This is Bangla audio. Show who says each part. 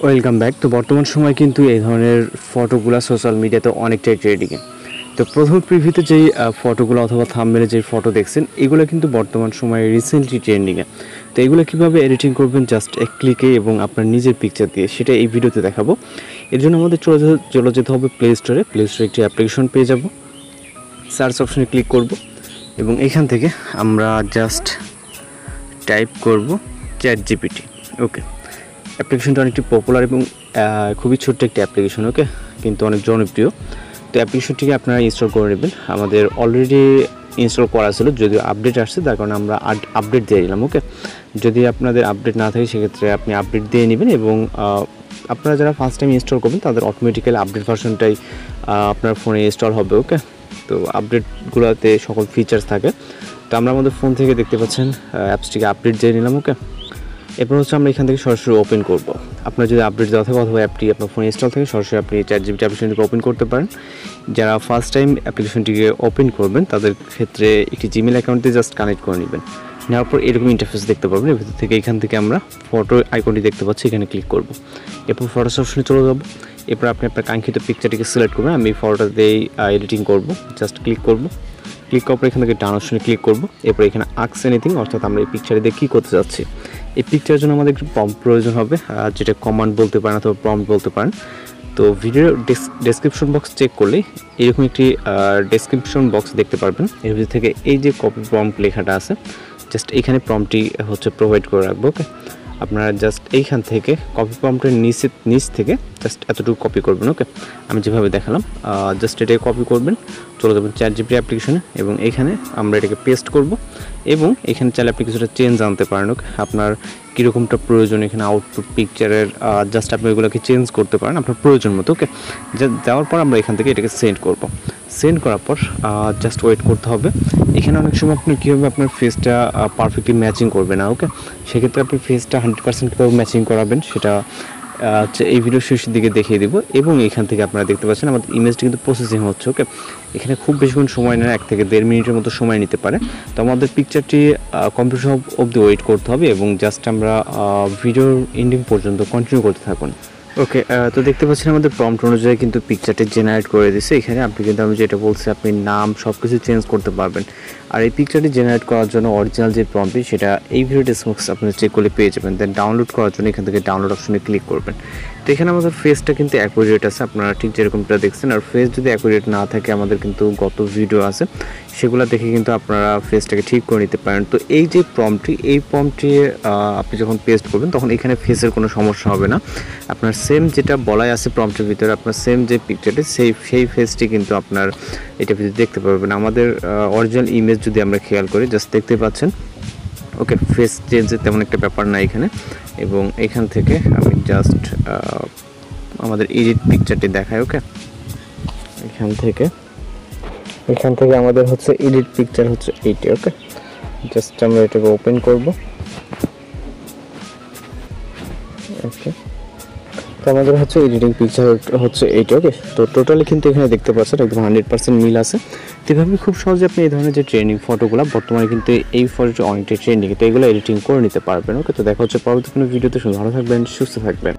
Speaker 1: Welcome back. তো বর্তমান সময় কিন্তু এই ধরনের ফটোগুলো সোশ্যাল মিডিয়াতে অনেকটাই ট্রেন্ডিংয়ে। তো প্রথম প্রিভিউতে যেই ফটোগুলো অথবা থাম্বনেলে যেই ফটো দেখছেন এগুলো কিন্তু বর্তমান সময়ে রিসেন্টলি ট্রেন্ডিংয়ে। তো এগুলো কীভাবে এডিটিং করবেন জাস্ট এক ক্লিকে এবং আপনার নিজের পিকচার দিয়ে, সেটা এই ভিডিওতে দেখাবো। এর জন্য আমাদের চলে যেতে হবে প্লে স্টোরে একটি অ্যাপ্লিকেশন পেয়ে যাব। সার্চ অপশনে ক্লিক করব এবং এখান থেকে আমরা জাস্ট টাইপ করব ChatGPT। ওকে, অ্যাপ্লিকেশনটা অনেকটি পপুলার এবং খুবই ছোট্ট একটি অ্যাপ্লিকেশন, ওকে, কিন্তু অনেক জনপ্রিয়। তো অ্যাপ্লিকেশনটিকে আপনারা ইনস্টল করে নেবেন। আমাদের অলরেডি ইনস্টল করা ছিল, যদিও আপডেট আসছে তার কারণে আমরা আপডেট দিয়ে দিলাম। ওকে, যদি আপনাদের আপডেট না থাকে সেক্ষেত্রে আপনি আপডেট দিয়ে নেবেন এবং আপনারা যারা ফার্স্ট টাইম ইনস্টল করবেন তাদের অটোমেটিক্যালি আপডেট ভার্সনটাই আপনার ফোনে ইনস্টল হবে। ওকে, তো আপডেটগুলোতে সকল ফিচার্স থাকে। তো আমরা আমাদের ফোন থেকে দেখতে পাচ্ছেন অ্যাপসটিকে আপডেট দিয়ে নিলাম। ওকে, এরপর হচ্ছে আমরা এখান থেকে সরাসরি ওপেন করব। আপনার যদি আপডেট দেওয়া থাকে অথবা অ্যাপটি আপনার ফোনে ইনস্টল থাকে, সরাসরি আপনি ChatGPT অ্যাপ্লিকেশনটিকে ওপেন করতে পারেন। যারা ফার্স্ট টাইম অ্যাপ্লিকেশনটিকে ওপেন করবেন তাদের ক্ষেত্রে একটি জিমেল অ্যাকাউন্ট দিয়ে জাস্ট কানেক্ট করে নেবেন। নেওয়ার পর এরকম ইন্টারফেস দেখতে পাবেন। এর ভিতর থেকে এখান থেকে আমরা ফটো আইকনটি দেখতে পাচ্ছি, এখানে ক্লিক করব। এরপর ফটোস অপশনে চলে যাব। এরপর আপনি আপনার কাঙ্ক্ষিত পিকচারটিকে সিলেক্ট করবেন। আমি ফটোটা দিয়েই এডিটিং করব। জাস্ট ক্লিক করব। ক্লিক করার পর এখান থেকে ডান অপশনে ক্লিক করব। এরপর এখানে আস্ক এনিথিং, অর্থাৎ আমরা এই পিকচারে দিয়ে কী করতে যাচ্ছি। এই পিকচারের জন্য আমাদের একটু প্রম্পট প্রয়োজন হবে, যেটা কমান্ড বলতে পারেন অথবা প্রম্পট বলতে পারেন। তো ভিডিওর ডেসক্রিপশন বক্স চেক করলেই এরকম একটি ডেসক্রিপশন বক্স দেখতে পারবেন। এর ভিতর থেকে এই যে কপি প্রম্পট লেখাটা আছে, জাস্ট এইখানে প্রম্পটটি হচ্ছে প্রোভাইড করে রাখবো। ওকে, আপনারা জাস্ট এইখান থেকে কপি প্রম্পটের নিচ থেকে জাস্ট এতটুকু কপি করবেন। ওকে, আমি যেভাবে দেখালাম জাস্ট এটাকে কপি করবেন, চলে যাবেন ChatGPT অ্যাপ্লিকেশনে এবং এখানে আমরা এটাকে পেস্ট করব এবং এখানে চাইলে আপনি কিছুটা চেঞ্জ আনতে পারেন। ওকে, আপনার কীরকমটা প্রয়োজন এখানে আউটপুট পিকচারের জাস্ট আপনি ওইগুলোকে চেঞ্জ করতে পারেন আপনার প্রয়োজন মতো। ওকে, দেওয়ার পর আমরা এখান থেকে এটাকে সেন্ড করব। সেন্ড করার পর জাস্ট ওয়েট করতে হবে। এখানে অনেক সময় আপনি কীভাবে আপনার ফেসটা পারফেক্টলি ম্যাচিং করবে না। ওকে, সেক্ষেত্রে আপনি ফেসটা 100% কীভাবে ম্যাচিং করাবেন সেটা হচ্ছে এই ভিডিও শেষের দিকে দেখিয়ে দেবো। এবং এখান থেকে আপনারা দেখতে পাচ্ছেন আমাদের ইমেজটি কিন্তু প্রসেসিং হচ্ছে। ওকে, এখানে খুব বেশিক্ষণ সময় নেয়, 1 থেকে 1.5 মিনিটের মতো সময় নিতে পারে। তো আমাদের পিকচারটি কমপ্লিট অবধি ওয়েট করতে হবে এবং জাস্ট আমরা ভিডিওর এন্ডিং পর্যন্ত কন্টিনিউ করতে থাকুন। ওকে, তো দেখতে পাচ্ছেন আমাদের প্রম্পট অনুযায়ী কিন্তু পিকচারটি জেনারেট করে দিচ্ছে। এখানে আপনি কিন্তু আমি যেটা বলছি আপনি নাম সব কিছু চেঞ্জ করতে পারবেন। আর এই পিকচারটি জেনারেট করার জন্য অরিজিনাল যে প্রম্পটটি সেটা এই ভিডিও ডেসক্রিপশনে আপনি চেক করলে পেয়ে যাবেন। দেন ডাউনলোড করার জন্য এখান থেকে ডাউনলোড অপশনে ক্লিক করবেন। তো এখানে আমাদের ফেসটা কিন্তু অ্যাকুরেট আছে, আপনারা ঠিক যেরকমটা দেখছেন। আর ফেস যদি অ্যাকুরেট না থাকে, আমাদের কিন্তু গত ভিডিও আছে সেগুলো দেখে কিন্তু আপনারা ফেসটাকে ঠিক করে নিতে পারেন। তো এই যে প্রম্পটটি আপনি যখন পেস্ট করবেন তখন এখানে ফেসের কোনো সমস্যা হবে না। আপনার সেম যেটা বলাই আছে প্রম্পটের ভিতরে, আপনার সেম যে পিকচারটি সেই ফেসটি কিন্তু আপনার এটা ভিতরে দেখতে পারবেন। আমাদের অরিজিনাল ইমেজ যদি আমরা খেয়াল করি জাস্ট দেখতে পাচ্ছেন। ওকে, ফেস চেঞ্জের তেমন একটা ব্যাপার না এখানে। এবং এখান থেকে আমি জাস্ট আমাদের এডিট পিকচারটি দেখাই। ওকে, এখান থেকে আমাদের হচ্ছে এডিট পিকচার হচ্ছে এইটি। ওকে, জাস্ট আমরা এটাকে ওপেন করব। ওকে, তো আমাদের হচ্ছে এডিটিং পিকচার হচ্ছে এইটা। ওকে, তো টোটালি কিন্তু এখানে দেখতে পাচ্ছেন একদম 100% মিল আছে। তো এভাবে খুব সহজে আপনি এই ধরনের যে ট্রেন্ডিং ফটোগুলো, বর্তমানে কিন্তু এই ফটোটি অনেকটাই ট্রেন্ডিং, তো এগুলো এডিটিং করে নিতে পারবেন। ওকে, তো দেখা হচ্ছে পরবর্তী কোনো ভিডিওতে। ভালো থাকবেন, সুস্থ থাকবেন।